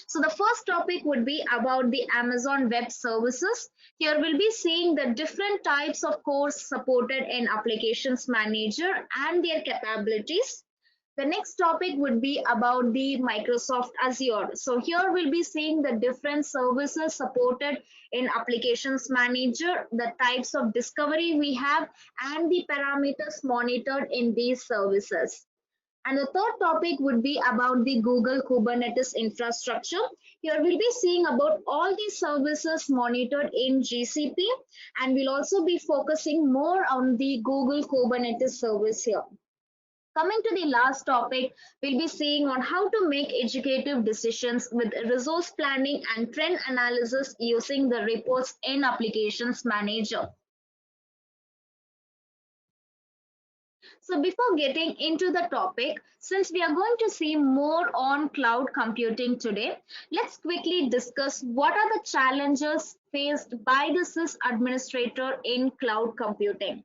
So the first topic would be about the Amazon Web Services. Here we'll be seeing the different types of cores supported in Applications Manager and their capabilities. The next topic would be about the Microsoft Azure. So here we'll be seeing the different services supported in Applications Manager, the types of discovery we have, and the parameters monitored in these services. And the third topic would be about the Google Kubernetes infrastructure. Here we'll be seeing about all the services monitored in GCP, and we'll also be focusing more on the Google Kubernetes service here. Coming to the last topic, we'll be seeing on how to make educative decisions with resource planning and trend analysis using the reports in Applications Manager. So before getting into the topic, since we are going to see more on cloud computing today, let's quickly discuss what are the challenges faced by the sys administrator in cloud computing.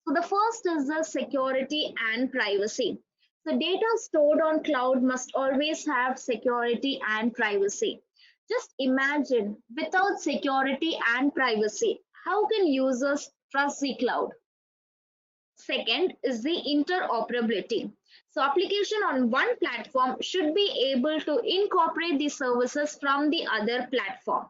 So the first is the security and privacy. The data stored on cloud must always have security and privacy. Just imagine, without security and privacy, how can users trust the cloud? Second is the interoperability. So application on one platform should be able to incorporate the services from the other platform.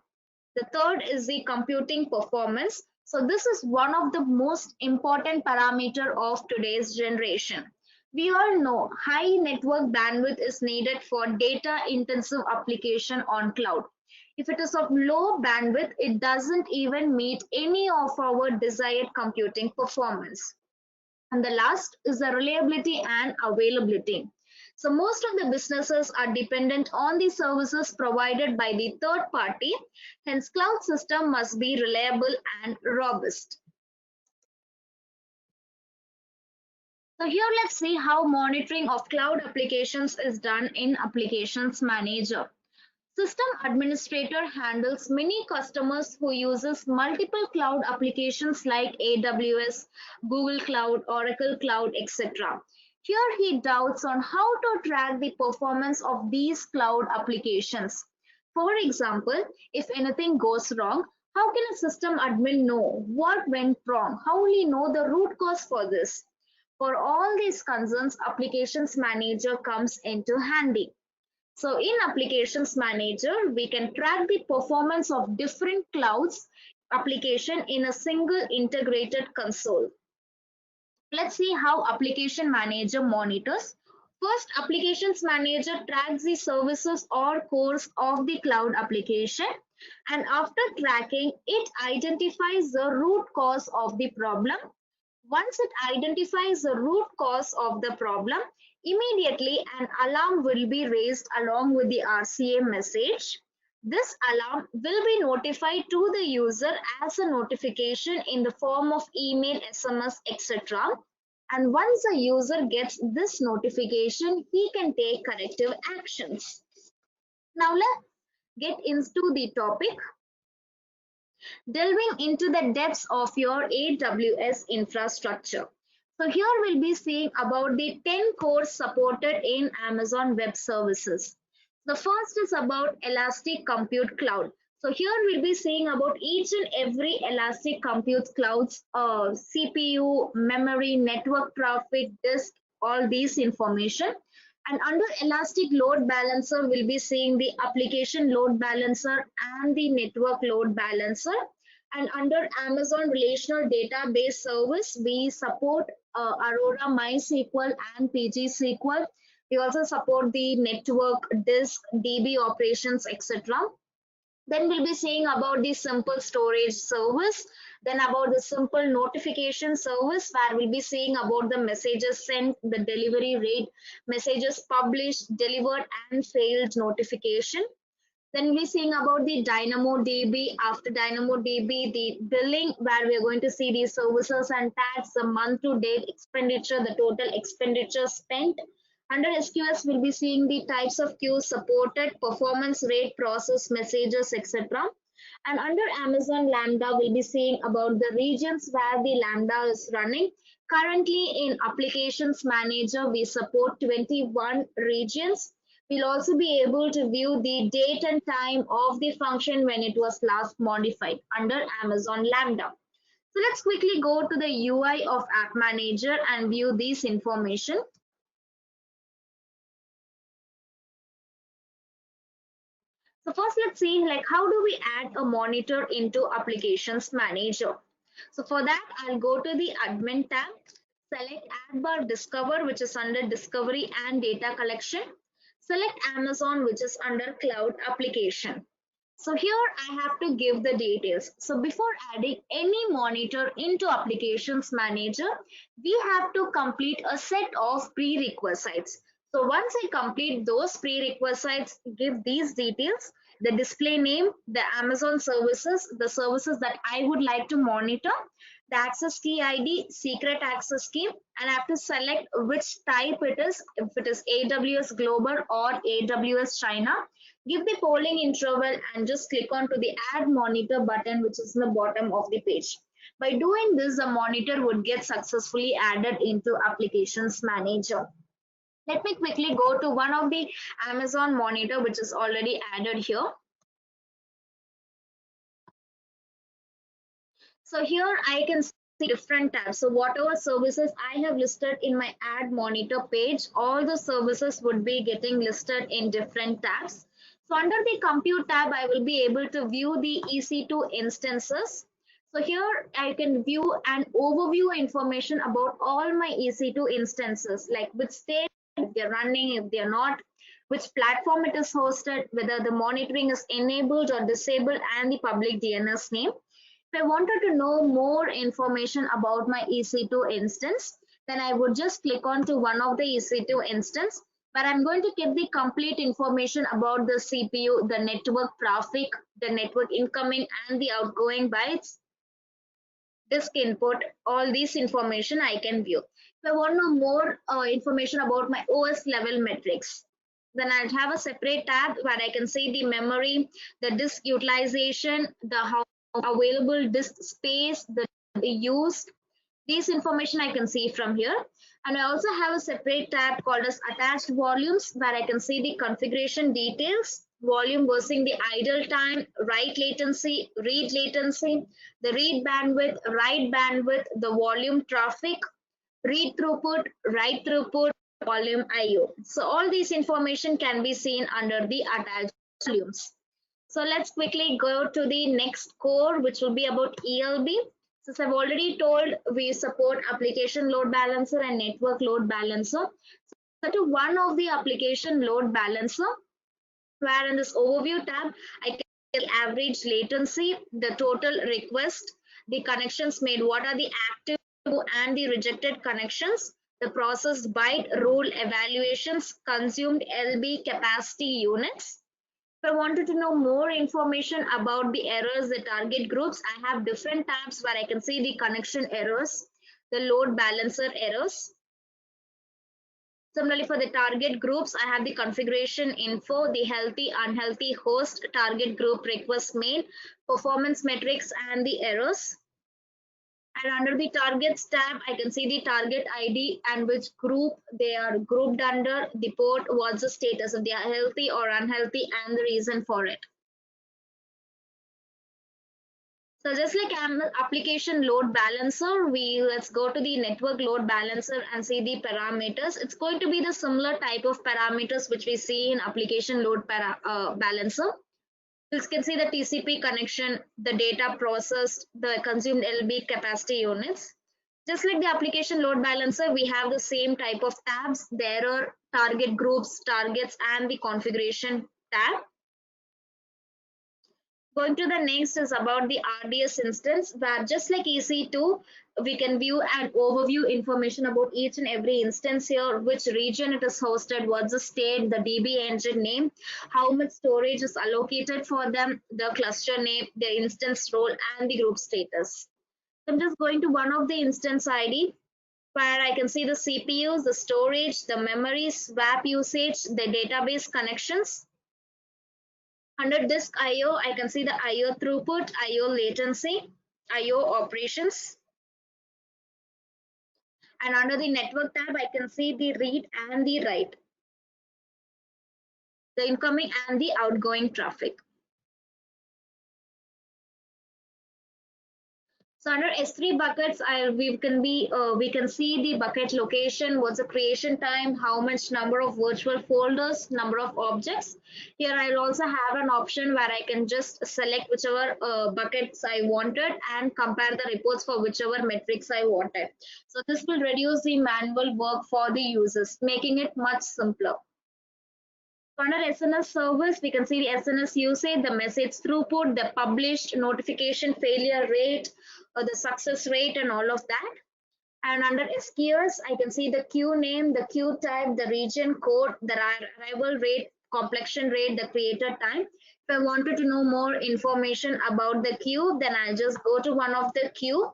The third is the computing performance. So this is one of the most important parameter of today's generation. We all know high network bandwidth is needed for data intensive application on cloud. If it is of low bandwidth, it doesn't even meet any of our desired computing performance. And the last is the reliability and availability. So most of the businesses are dependent on the services provided by the third party. Hence, cloud system must be reliable and robust. So here let's see how monitoring of cloud applications is done in Applications Manager. System administrator handles many customers who uses multiple cloud applications like AWS, Google Cloud, Oracle Cloud, etc. Here he doubts on how to track the performance of these cloud applications. For example, if anything goes wrong, how can a system admin know what went wrong? How will he know the root cause for this? For all these concerns, Applications Manager comes into handy. So in Applications Manager, we can track the performance of different clouds application in a single integrated console. Let's see how Application Manager monitors. First, Applications Manager tracks the services or cores of the cloud application, and after tracking, it identifies the root cause of the problem. Once it identifies the root cause of the problem, immediately an alarm will be raised along with the RCA message. This alarm will be notified to the user as a notification in the form of email, SMS, etc. And once the user gets this notification, he can take corrective actions. Now let's get into the topic. Delving into the depths of your AWS infrastructure. So here we'll be seeing about the 10 cores supported in Amazon Web Services. The first is about Elastic Compute Cloud. So here we'll be seeing about each and every Elastic Compute Cloud's CPU, memory, network traffic, disk, all these information. And under Elastic Load Balancer, we'll be seeing the application load balancer and the network load balancer. And under Amazon Relational Database Service, we support Aurora MySQL and PGSQL. We also support the network, disk, DB operations, etc. Then we'll be seeing about the simple storage service, then about the simple notification service, where we'll be seeing about the messages sent, the delivery rate, messages published, delivered and failed notification. Then we'll be seeing about the DynamoDB. After DynamoDB, the billing, where we are going to see the services and tags, the month to date expenditure, the total expenditure spent. Under SQS, we'll be seeing the types of queues supported, performance rate, process, messages, etc. And under Amazon Lambda, we'll be seeing about the regions where the Lambda is running. Currently in Applications Manager, we support 21 regions. We'll also be able to view the date and time of the function when it was last modified under Amazon Lambda. So let's quickly go to the UI of App Manager and view this information. So first let's see like how do we add a monitor into Applications Manager. So for that I'll go to the Admin tab, select Add Bar Discover which is under Discovery and Data Collection. Select Amazon which is under Cloud Application. So here I have to give the details. So before adding any monitor into Applications Manager, we have to complete a set of prerequisites. So once I complete those prerequisites, give these details, the display name, the Amazon services, the services that I would like to monitor, the access key ID, secret access key, and I have to select which type it is, if it is AWS Global or AWS China. Give the polling interval and just click on to the add monitor button which is in the bottom of the page. By doing this, the monitor would get successfully added into Applications Manager. Let me quickly go to one of the Amazon monitor which is already added here. So here I can see different tabs. So whatever services I have listed in my add monitor page, all the services would be getting listed in different tabs. So under the compute tab, I will be able to view the EC2 instances. So here I can view an overview information about all my EC2 instances, like which state if they're running, if they're not, which platform it is hosted, whether the monitoring is enabled or disabled, and the public DNS name. If I wanted to know more information about my EC2 instance, then I would just click on to one of the EC2 instance, but I'm going to get the complete information about the CPU, the network traffic, the network incoming and the outgoing bytes, disk input, all these information I can view. If I want to know more information about my OS level metrics, then I'll have a separate tab where I can see the memory, the disk utilization, the how available disk space, the used. These information I can see from here. And I also have a separate tab called as attached volumes where I can see the configuration details, volume versus the idle time, write latency, read latency, the read bandwidth, write bandwidth, the volume traffic, read throughput, write throughput, volume IO. So all these information can be seen under the attached volumes. So let's quickly go to the next core, which will be about ELB. Since I've already told, we support application load balancer and network load balancer. So to one of the application load balancer, where in this overview tab, I can see the average latency, the total request, the connections made, what are the active and the rejected connections, the processed byte rule evaluations, consumed LB capacity units. If I wanted to know more information about the errors, the target groups, I have different tabs where I can see the connection errors, the load balancer errors. Similarly, for the target groups, I have the configuration info, the healthy, unhealthy host, target group request made, performance metrics, and the errors. And under the targets tab, I can see the target ID and which group they are grouped under, the port, what's the status, if they are healthy or unhealthy, and the reason for it. So just like application load balancer, let's go to the network load balancer and see the parameters. It's going to be the similar type of parameters which we see in application load balancer. You can see the TCP connection, the data processed, the consumed LB capacity units. Just like the application load balancer, we have the same type of tabs. There are target groups, targets, and the configuration tab. Going to the next is about the RDS instance, where just like EC2, we can view and overview information about each and every instance here, which region it is hosted, what's the state, the DB engine name, how much storage is allocated for them, the cluster name, the instance role, and the group status. So I'm just going to one of the instance ID, where I can see the CPUs, the storage, the memory, swap usage, the database connections. Under disk IO, I can see the IO throughput, IO latency, IO operations. And under the network tab, I can see the read and the write. the incoming and the outgoing traffic. So under S3 buckets, we can see the bucket location, what's the creation time, how much number of virtual folders, number of objects. Here I'll also have an option where I can just select whichever buckets I wanted and compare the reports for whichever metrics I wanted. So this will reduce the manual work for the users, making it much simpler. Under SNS service, we can see the SNS usage, the message throughput, the published notification failure rate, the success rate, and all of that. And under SQS, I can see the queue name, the queue type, the region code, the arrival rate, completion rate, the creator time. If I wanted to know more information about the queue, then I'll just go to one of the queue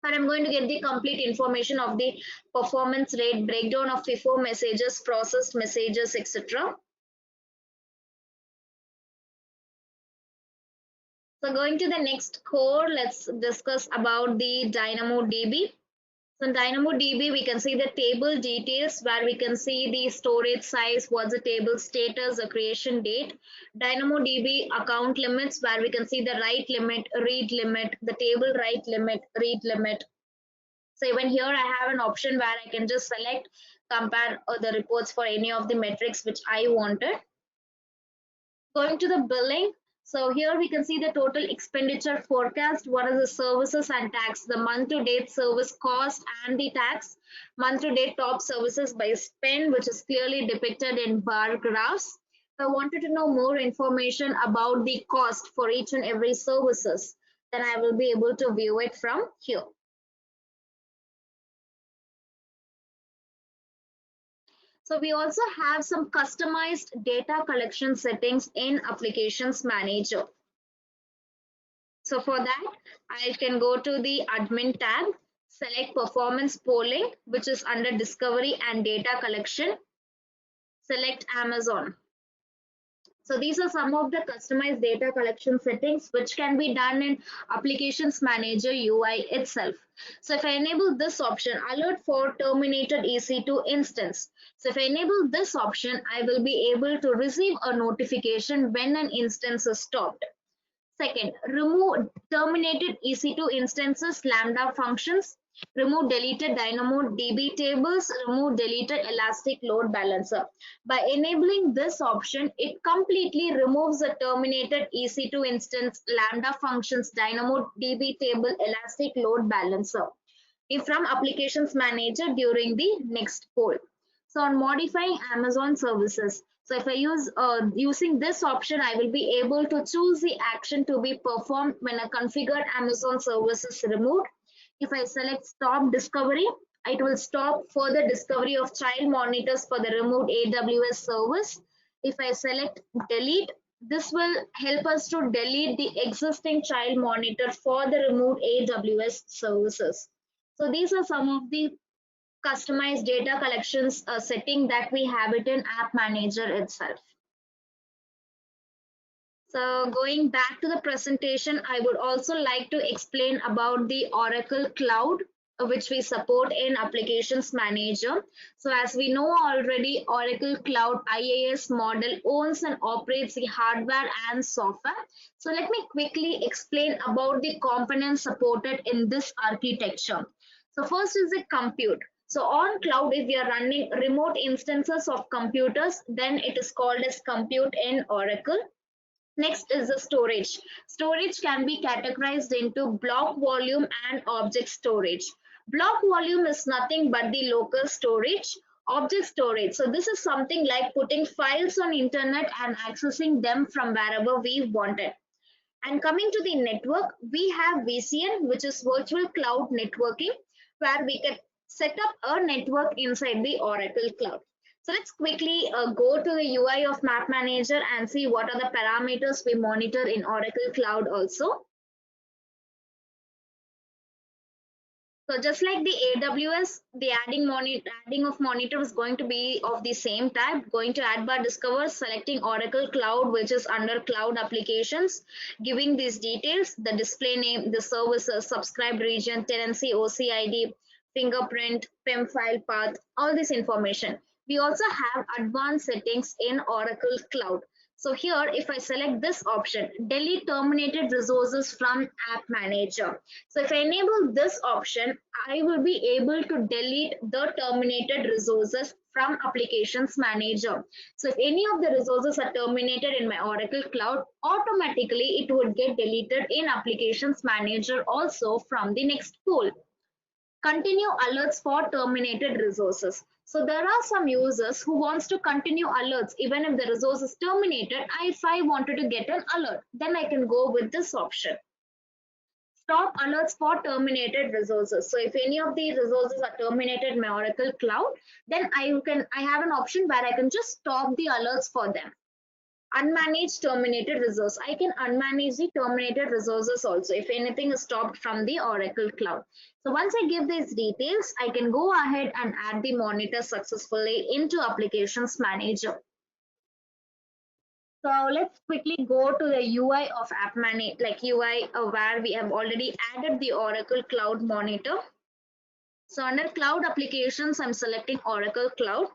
and I'm going to get the complete information of the performance rate, breakdown of FIFO messages, processed messages, etc. So going to the next core, let's discuss about the DynamoDB. So in DynamoDB, we can see the table details where we can see the storage size, what's the table status, the creation date. DynamoDB account limits where we can see the write limit, read limit, the table write limit, read limit. So even here I have an option where I can just select, compare the reports for any of the metrics which I wanted. Going to the billing, so here we can see the total expenditure forecast, what are the services and tax, the month to date service cost and the tax, month to date top services by spend, which is clearly depicted in bar graphs. If I wanted to know more information about the cost for each and every services, then I will be able to view it from here. So we also have some customized data collection settings in Applications Manager. So for that, I can go to the admin tab, select performance polling, which is under discovery and data collection, select Amazon. So these are some of the customized data collection settings which can be done in Applications Manager UI itself. So if I enable this option, alert for terminated EC2 instance. So if I enable this option, I will be able to receive a notification when an instance is stopped. Second, remove terminated EC2 instances Lambda functions, remove deleted DynamoDB tables, remove deleted Elastic Load Balancer. By enabling this option, it completely removes the terminated EC2 instance Lambda functions DynamoDB table Elastic Load Balancer from Applications Manager during the next poll. So on modifying Amazon services, so if I use using this option, I will be able to choose the action to be performed when a configured Amazon service is removed. If I select stop discovery, it will stop further discovery of child monitors for the removed AWS service. If I select delete, this will help us to delete the existing child monitor for the removed AWS services. So these are some of the customized data collections setting that we have it in App Manager itself. So going back to the presentation, I would also like to explain about the Oracle Cloud, which we support in Applications Manager. So as we know already, Oracle Cloud IaaS model owns and operates the hardware and software. So let me quickly explain about the components supported in this architecture. So first is the compute. So on cloud, if we are running remote instances of computers, then it is called as compute in Oracle. Next is the storage. Storage can be categorized into block volume and object storage. Block volume is nothing but the local storage. Object storage. So this is something like putting files on internet and accessing them from wherever we want it. And coming to the network, we have VCN, which is virtual cloud networking, where we can set up a network inside the Oracle Cloud. So let's quickly go to the UI of Map Manager and see what are the parameters we monitor in Oracle Cloud also. So just like the AWS, the adding of monitor is going to be of the same type. Going to add bar discover, selecting Oracle Cloud, which is under cloud applications, giving these details, the display name, the services, subscribed region, tenancy, OCID, fingerprint, PIM file path, all this information. We also have advanced settings in Oracle Cloud. So here, if I select this option, delete terminated resources from App Manager. So if I enable this option, I will be able to delete the terminated resources from Applications Manager. So if any of the resources are terminated in my Oracle Cloud, automatically it would get deleted in Applications Manager also from the next pool. Continue alerts for terminated resources. So there are some users who wants to continue alerts even if the resource is terminated. If I wanted to get an alert, then I can go with this option. Stop alerts for terminated resources. So if any of the resources are terminated in my Oracle Cloud, then I have an option where I can just stop the alerts for them. Unmanaged terminated resource. I can unmanage the terminated resources also if anything is stopped from the Oracle Cloud. So once I give these details, I can go ahead and add the monitor successfully into Applications Manager. So let's quickly go to the UI of App Manager, like UI where we have already added the Oracle Cloud Monitor. So under Cloud Applications, I'm selecting Oracle Cloud.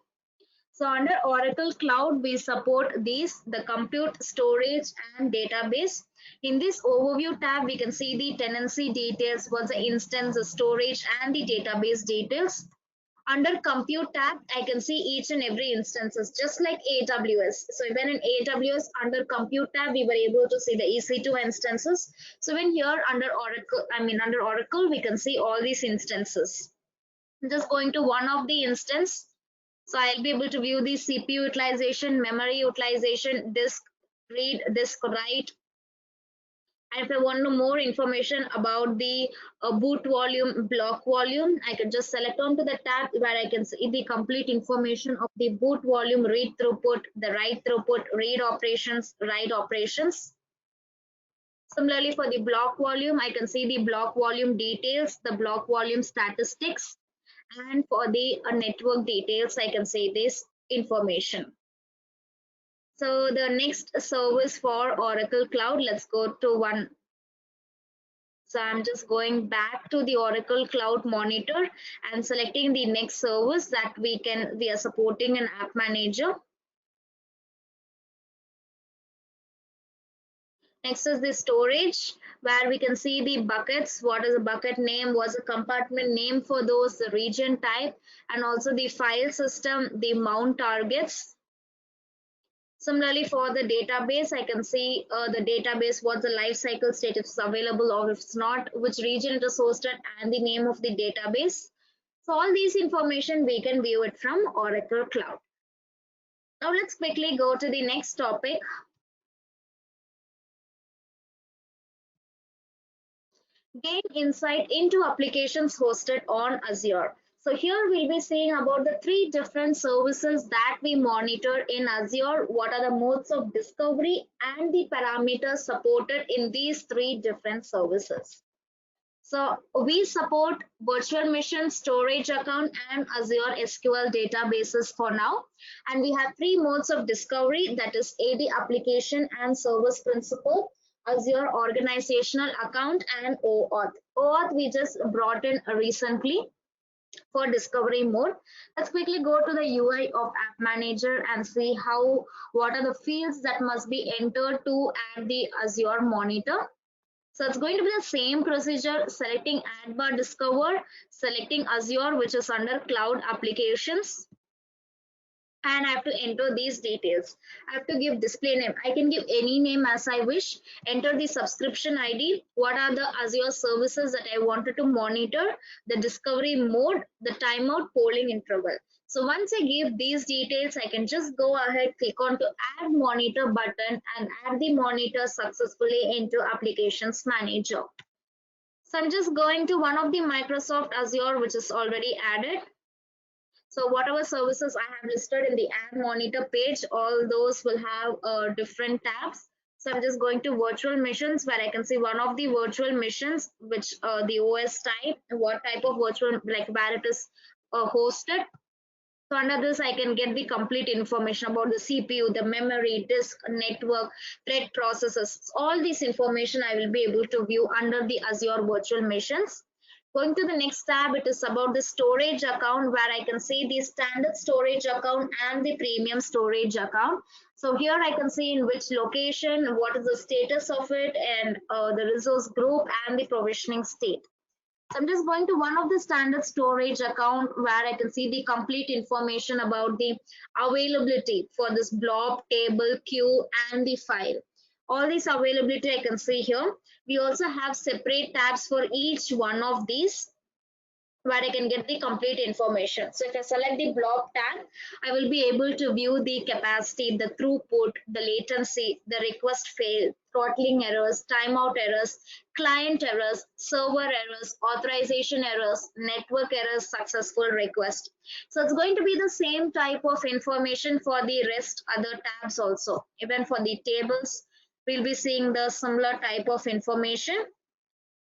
So under Oracle Cloud, we support these, the compute, storage, and database. In this overview tab, we can see the tenancy details, what's the instance, the storage, and the database details. Under compute tab, I can see each and every instances, just like AWS. So when in AWS, under compute tab, we were able to see the EC2 instances. So when here under Oracle, we can see all these instances. I'm just going to one of the instance. So I'll be able to view the CPU utilization, memory utilization, disk read, disk write. And if I want to know more information about the boot volume, block volume, I can just select onto the tab where I can see the complete information of the boot volume, read throughput, the write throughput, read operations, write operations. Similarly, for the block volume, I can see the block volume details, the block volume statistics, and for the network details, I can see this information. So the next service for Oracle Cloud, let's go to one. So I'm just going back to the Oracle Cloud Monitor and selecting the next service that we are supporting in App Manager. Next is the storage, where we can see the buckets, what is the bucket name, what's the compartment name for those, the region type, and also the file system, the mount targets. Similarly, for the database, I can see the database, what's the life cycle status available, or if it's not, which region it is hosted, and the name of the database. So all these information, we can view it from Oracle Cloud. Now let's quickly go to the next topic. Gain insight into applications hosted on Azure. So here we'll be seeing about the three different services that we monitor in Azure, what are the modes of discovery and the parameters supported in these three different services. So we support virtual machine, storage account, and Azure SQL databases for now. And we have three modes of discovery, that is AD application and service principal, Azure organizational account, and OAuth. OAuth we just brought in recently for discovery mode. Let's quickly go to the UI of App Manager and see what are the fields that must be entered to add the Azure monitor. So it's going to be the same procedure, selecting Add Bar Discover, selecting Azure, which is under Cloud Applications. And I have to enter these details. I have to give display name. I can give any name as I wish. Enter the subscription ID. What are the Azure services that I wanted to monitor? The discovery mode, the timeout, polling interval. So once I give these details, I can just go ahead, click on to Add Monitor button and add the monitor successfully into Applications Manager. So I'm just going to one of the Microsoft Azure, which is already added. So whatever services I have listed in the Add Monitor page, all those will have different tabs. So I'm just going to virtual machines, where I can see one of the virtual machines, which the OS type, what type of virtual, like where it is hosted. So under this, I can get the complete information about the CPU, the memory, disk, network, thread processes. All this information I will be able to view under the Azure virtual machines. Going to the next tab, it is about the storage account where I can see the standard storage account and the premium storage account. So here I can see in which location, what is the status of it, and the resource group and the provisioning state. So I'm just going to one of the standard storage account where I can see the complete information about the availability for this blob, table, queue, and the file. All this availability I can see here. We also have separate tabs for each one of these where I can get the complete information. So if I select the block tab, I will be able to view the capacity, the throughput, the latency, the request fail, throttling errors, timeout errors, client errors, server errors, authorization errors, network errors, successful request. So it's going to be the same type of information for the rest other tabs also. Even for the tables, we'll be seeing the similar type of information.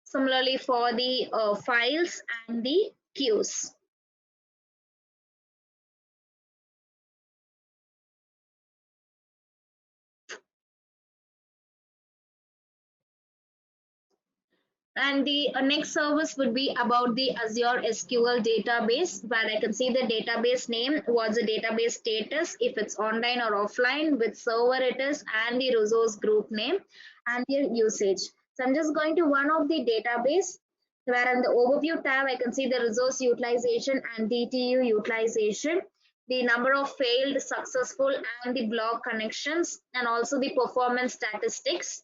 Similarly for the files and the queues. And the next service would be about the Azure SQL database, where I can see the database name, what's the database status, if it's online or offline, which server it is, and the resource group name and their usage. So I'm just going to one of the database, where in the overview tab, I can see the resource utilization and DTU utilization, the number of failed, successful, and the block connections, and also the performance statistics.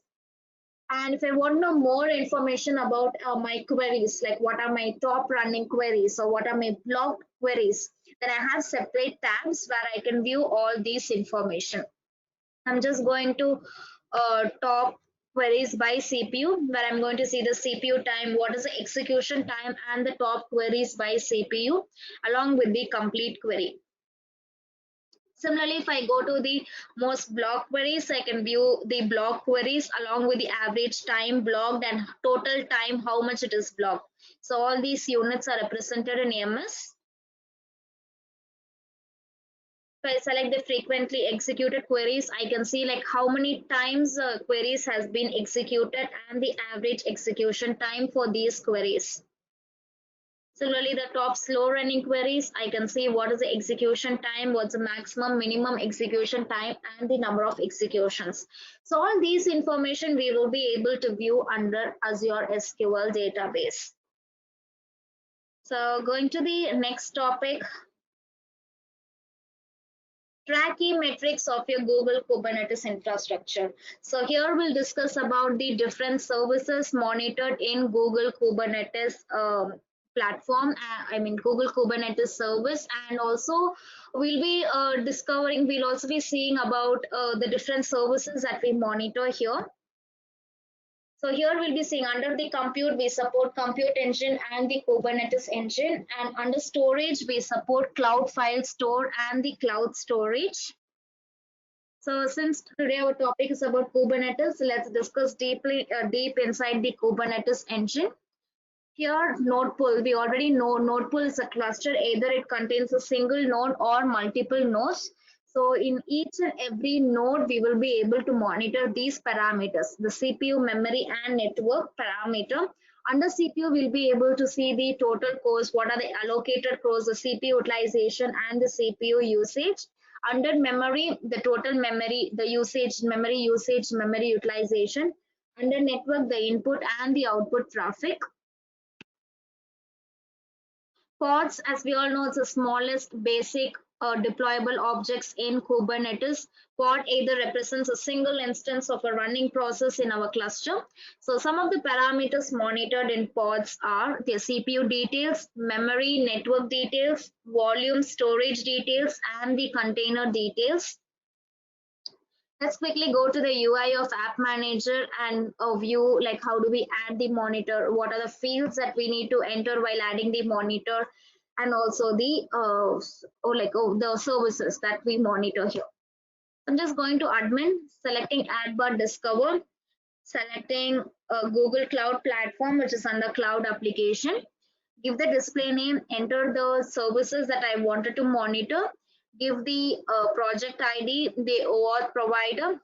And if I want to know more information about my queries, like what are my top running queries or what are my blocked queries, then I have separate tabs where I can view all these information. I'm just going to top queries by CPU, where I'm going to see the CPU time, what is the execution time, and the top queries by CPU along with the complete query. Similarly, if I go to the most block queries, I can view the block queries along with the average time blocked and total time, how much it is blocked. So all these units are represented in EMS. If I select the frequently executed queries, I can see like how many times queries has been executed and the average execution time for these queries. Similarly, the top slow running queries, I can see what is the execution time, what's the maximum, minimum execution time, and the number of executions. So all these information we will be able to view under Azure SQL database. So going to the next topic, track key metrics of your Google Kubernetes infrastructure. So here we'll discuss about the different services monitored in Google Kubernetes platform, I mean Google Kubernetes service, and also we'll be we'll also be seeing about the different services that we monitor here. So here we'll be seeing under the compute, we support compute engine and the Kubernetes engine, and under storage, we support cloud file store and the cloud storage. So since today our topic is about Kubernetes, let's discuss deep inside the Kubernetes engine. Here, node pool, we already know node pool is a cluster, either it contains a single node or multiple nodes. So in each and every node, we will be able to monitor these parameters, the CPU, memory, and network parameter. Under CPU, we'll be able to see the total cores, what are the allocated cores, the CPU utilization, and the CPU usage. Under memory, the total memory, the usage, memory utilization. Under network, the input and the output traffic. Pods, as we all know, it's the smallest basic deployable objects in Kubernetes. Pod either represents a single instance of a running process in our cluster. So some of the parameters monitored in pods are the CPU details, memory, network details, volume, storage details, and the container details. Let's quickly go to the UI of App Manager and view like how do we add the monitor, what are the fields that we need to enter while adding the monitor, and also the the services that we monitor here. I'm just going to admin, selecting Add Bar Discover, selecting Google Cloud Platform, which is under Cloud Application. Give the display name, enter the services that I wanted to monitor, give the project ID, the OAuth provider,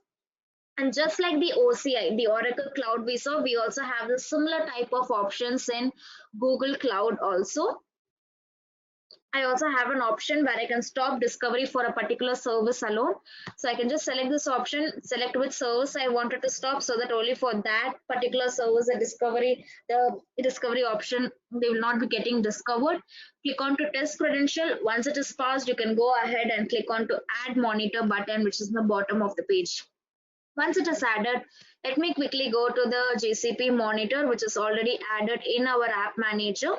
And just like the OCI, the Oracle Cloud we saw, we also have the similar type of options in Google Cloud also. I also have an option where I can stop discovery for a particular service alone. So I can just select this option, select which service I wanted to stop, so that only for that particular service the discovery option, they will not be getting discovered. Click on to test credential. Once it is passed, you can go ahead and click on to add monitor button, which is in the bottom of the page. Once it is added, let me quickly go to the GCP monitor, which is already added in our app manager.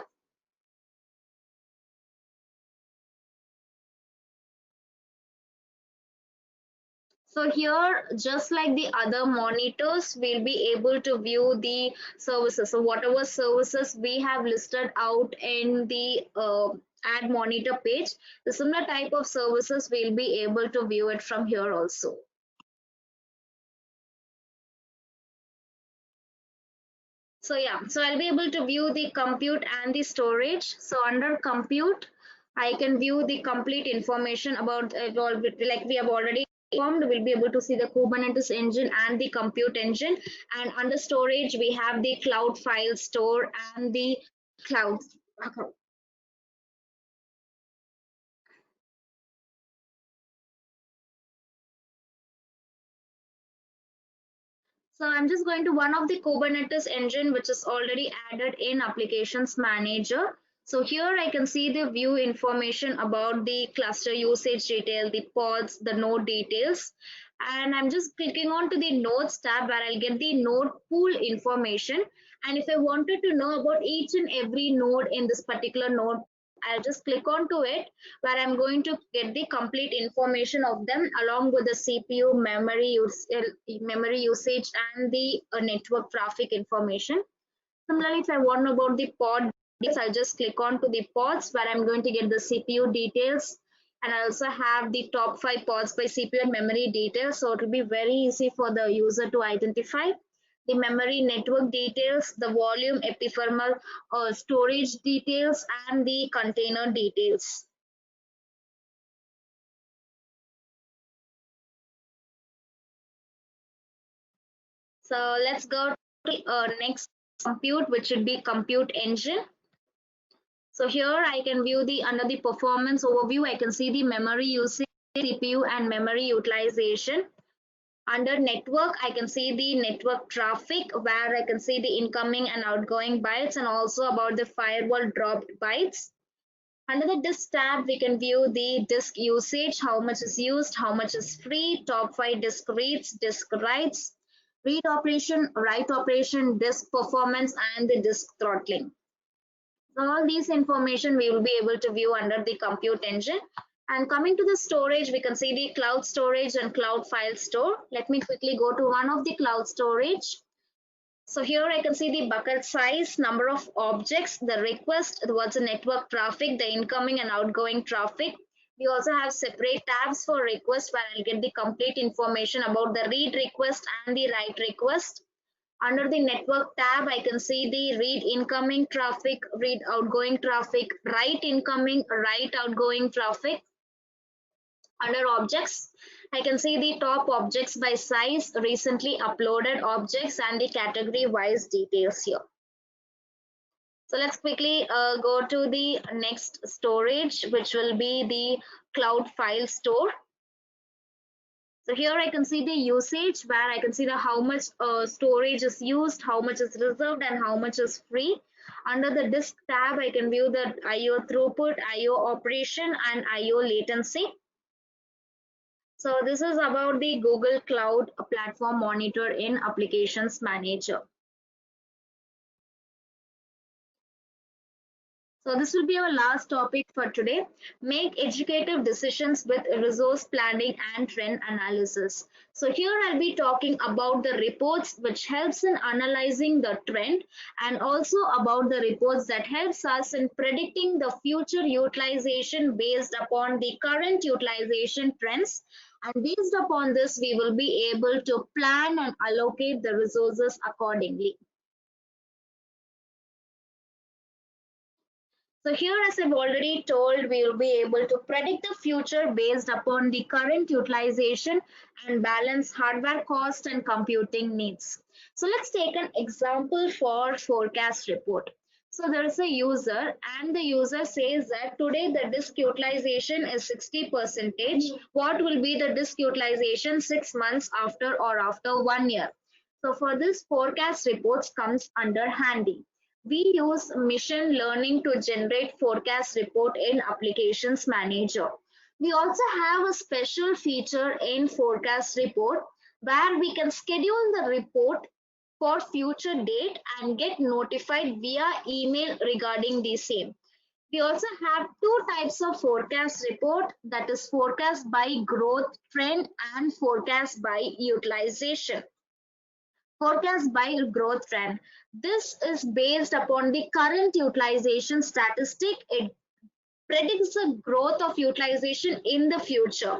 So here, just like the other monitors, we'll be able to view the services. So whatever services we have listed out in the add monitor page, the similar type of services we'll be able to view it from here also. So yeah, so I'll be able to view the compute and the storage. So under compute, I can view the complete information about like we have already informed. We'll be able to see the Kubernetes engine and the compute engine. And under storage, we have the cloud file store and the cloud. So I'm just going to one of the Kubernetes engine, which is already added in Applications Manager. So here I can see the view information about the cluster usage detail, the pods, the node details. And I'm just clicking on to the nodes tab where I'll get the node pool information. And if I wanted to know about each and every node in this particular node, I'll just click onto it where I'm going to get the complete information of them along with the CPU, memory usage, and the network traffic information. Similarly, if I want to know about the pod details, I'll just click on to the pods where I'm going to get the CPU details. And I also have the top 5 pods by CPU and memory details. So it will be very easy for the user to identify the memory network details, the volume, epithermal storage details, and the container details. So let's go to the next compute, which should be compute engine. So here I can view the under the performance overview, I can see the memory usage, CPU and memory utilization. Under network, I can see the network traffic where I can see the incoming and outgoing bytes and also about the firewall dropped bytes. Under the disk tab, we can view the disk usage, how much is used, how much is free, top 5 disk writes, read operation, write operation, disk performance, and the disk throttling. So all these information we will be able to view under the compute engine. And coming to the storage, we can see the cloud storage and cloud file store. Let me quickly go to one of the cloud storage. So here I can see the bucket size, number of objects, the request, what's the network traffic, the incoming and outgoing traffic. We also have separate tabs for request where I'll get the complete information about the read request and the write request. Under the network tab, I can see the read incoming traffic, read outgoing traffic, write incoming, write outgoing traffic. Under objects, I can see the top objects by size, recently uploaded objects, and the category wise details here. So let's quickly go to the next storage, which will be the cloud file store. So here I can see the usage where I can see the how much storage is used, how much is reserved, and how much is free. Under the disk tab, I can view the I/O throughput, I/O operation, and I/O latency. So this is about the Google Cloud Platform Monitor in Applications Manager. So this will be our last topic for today. Make educative decisions with resource planning and trend analysis. So here I'll be talking about the reports which helps in analyzing the trend and also about the reports that helps us in predicting the future utilization based upon the current utilization trends. And based upon this, we will be able to plan and allocate the resources accordingly. So here, as I've already told, we will be able to predict the future based upon the current utilization and balance hardware cost and computing needs. So let's take an example for forecast report. So there is a user and the user says that today the disk utilization is 60%. What will be the disk utilization 6 months after or after 1 year? So for this forecast reports comes under handy. We use machine learning to generate forecast report in Applications Manager. We also have a special feature in forecast report where we can schedule the report for future date and get notified via email regarding the same. We also have two types of forecast report, that is forecast by growth trend and forecast by utilization. Forecast by growth trend. This is based upon the current utilization statistic. It predicts the growth of utilization in the future.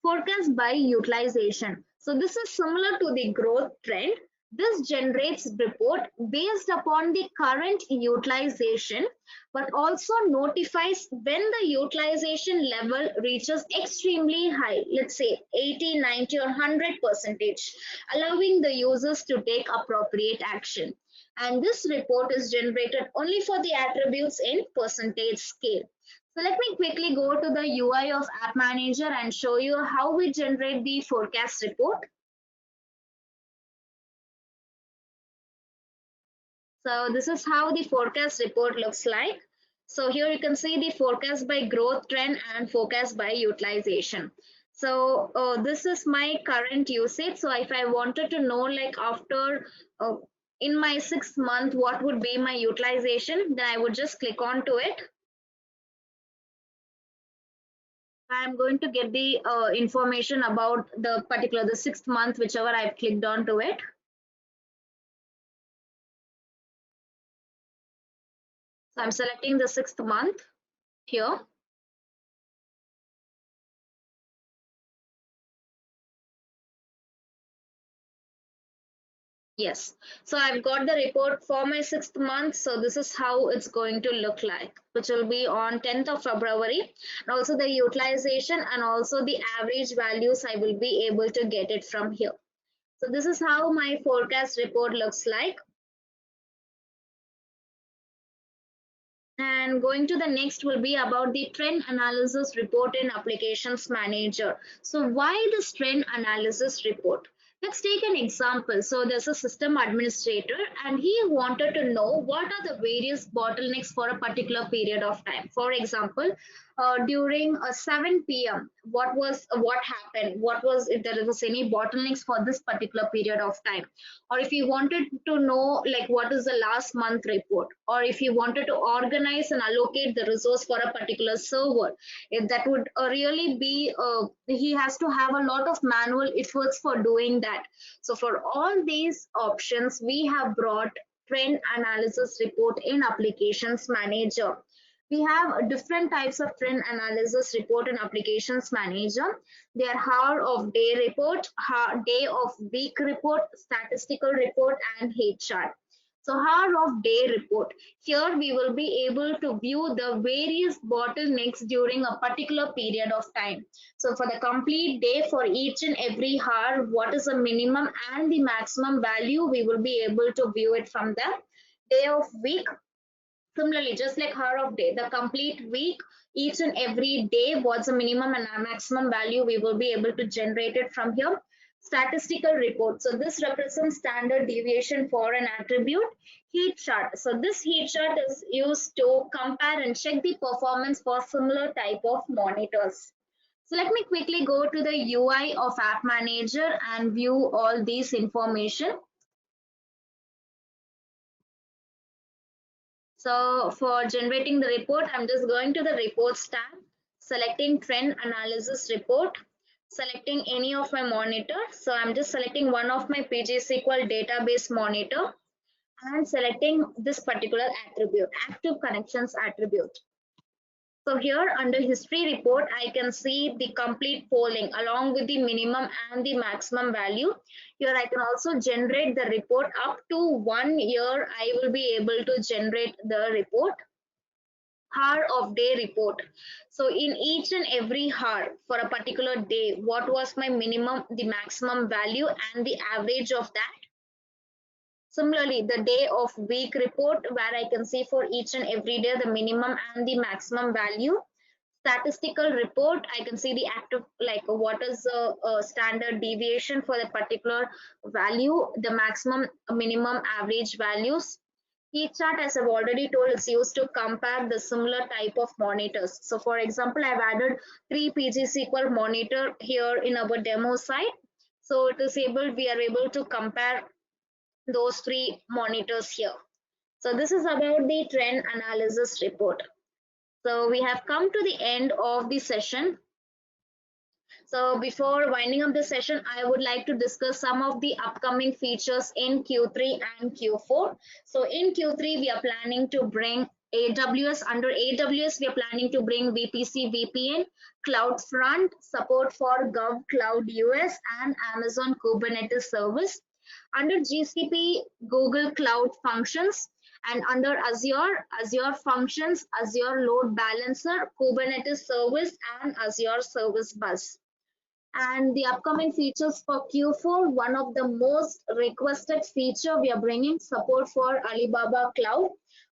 Forecast by utilization. So this is similar to the growth trend. This generates report based upon the current utilization, but also notifies when the utilization level reaches extremely high, let's say 80, 90 or 100%, allowing the users to take appropriate action. And this report is generated only for the attributes in percentage scale. So let me quickly go to the UI of App Manager and show you how we generate the forecast report. So this is how the forecast report looks like. So here you can see the forecast by growth trend and forecast by utilization. So this is my current usage. So if I wanted to know like after in my 6th month what would be my utilization, then I would just click on to it. I'm going to get the information about the 6th month, whichever I've clicked on to it. So I'm selecting the 6th month here. Yes, so I've got the report for my 6th month. So this is how it's going to look like, which will be on 10th of February. And also the utilization and also the average values I will be able to get it from here. So this is how my forecast report looks like. And going to the next will be about the trend analysis report in Applications Manager. So why this trend analysis report? Let's take an example. So there's a system administrator and he wanted to know what are the various bottlenecks for a particular period of time. For example, during 7 p.m. What happened? What was, if there was any bottlenecks for this particular period of time? Or if you wanted to know like what is the last month report, or if you wanted to organize and allocate the resource for a particular server, if that would really be he has to have a lot of manual efforts for doing that. So for all these options we have brought trend analysis report in Applications Manager. We have different types of trend analysis report in Applications Manager. They are hour of day report, day of week report, statistical report, and heat chart. So hour of day report. Here we will be able to view the various bottlenecks during a particular period of time. So for the complete day, for each and every hour, what is the minimum and the maximum value, we will be able to view it from the day of week. Similarly, just like hour of day, the complete week, each and every day, what's the minimum and maximum value, we will be able to generate it from here. Statistical report. So this represents standard deviation for an attribute. Heat chart. So this heat chart is used to compare and check the performance for similar type of monitors. So let me quickly go to the UI of App Manager and view all these information. So for generating the report, I'm just going to the reports tab, selecting trend analysis report, selecting any of my monitor. So I'm just selecting one of my PGSQL database monitor and selecting this particular attribute, active connections attribute. So here under history report, I can see the complete polling along with the minimum and the maximum value. Here I can also generate the report up to 1 year. I will be able to generate the report. hour of day report. So in each and every hour for a particular day, what was my minimum, the maximum value, and the average of that. Similarly, the day of week report, where I can see for each and every day the minimum and the maximum value. Statistical report, I can see the active, like what is the standard deviation for the particular value, the maximum, minimum, average values. Each chart, as I've already told, is used to compare the similar type of monitors. So for example, I've added 3 PG-SQL monitor here in our demo site. So it is able, we are able to compare those 3 monitors here. So this is about the trend analysis report. So we have come to the end of the session. So before winding up the session, I would like to discuss some of the upcoming features in Q3 and Q4. So in Q3, we are planning to bring AWS. Under AWS, we are planning to bring VPC VPN, CloudFront, support for Gov Cloud US, and Amazon Kubernetes Service. Under GCP, Google Cloud Functions, and under Azure, Azure Functions, Azure Load Balancer, Kubernetes Service, and Azure Service Bus. And the upcoming features for Q4, one of the most requested feature, we are bringing support for Alibaba Cloud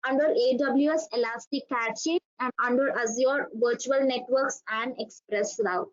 under AWS Elastic Cache and under Azure Virtual Networks and Express Route.